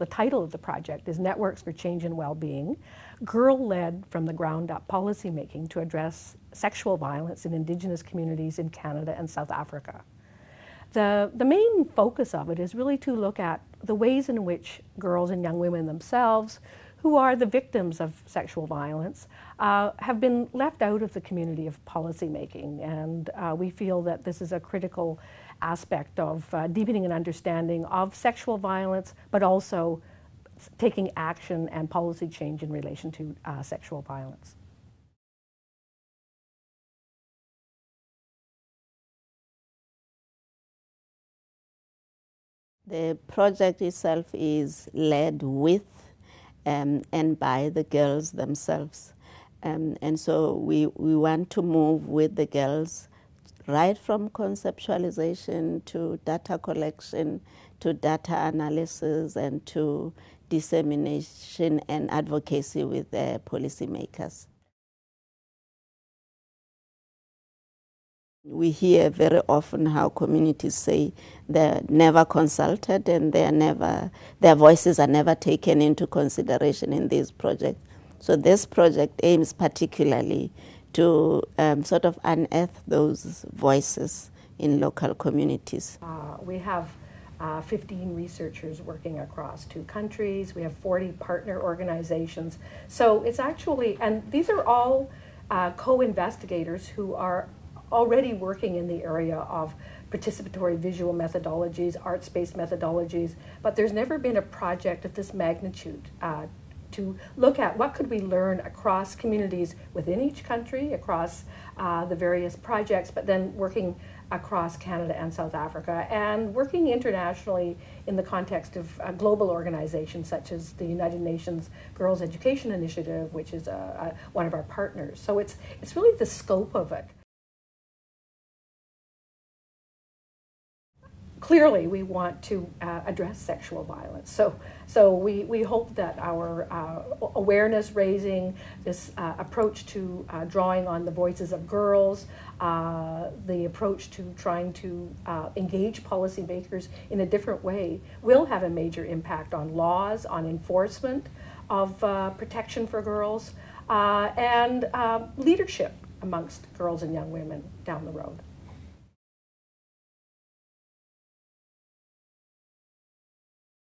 the title of the project is Networks for Change and Wellbeing, girl-led from the ground up policymaking to address sexual violence in Indigenous communities in Canada and South Africa. The main focus of it is really to look at the ways in which girls and young women themselves, who are the victims of sexual violence, have been left out of the community of policymaking. And we feel that this is a critical aspect of deepening an understanding of sexual violence, but also taking action and policy change in relation to sexual violence. The project itself is led with and by the girls themselves. And so we want to move with the girls right from conceptualization to data collection, to data analysis, and to dissemination and advocacy with policymakers. We hear very often how communities say they're never consulted and their voices are never taken into consideration in this project. So this project aims particularly to sort of unearth those voices in local communities. We have 15 researchers working across 2 countries. We have 40 partner organizations. So it's actually, and these are all co-investigators who are already working in the area of participatory visual methodologies, arts-based methodologies, but there's never been a project of this magnitude to look at what could we learn across communities within each country, across the various projects, but then working across Canada and South Africa, and working internationally in the context of global organizations such as the United Nations Girls Education Initiative, which is one of our partners. So it's really the scope of it. Clearly, we want to address sexual violence. So we hope that our awareness raising, this approach to drawing on the voices of girls, the approach to trying to engage policymakers in a different way will have a major impact on laws, on enforcement of protection for girls, and leadership amongst girls and young women down the road.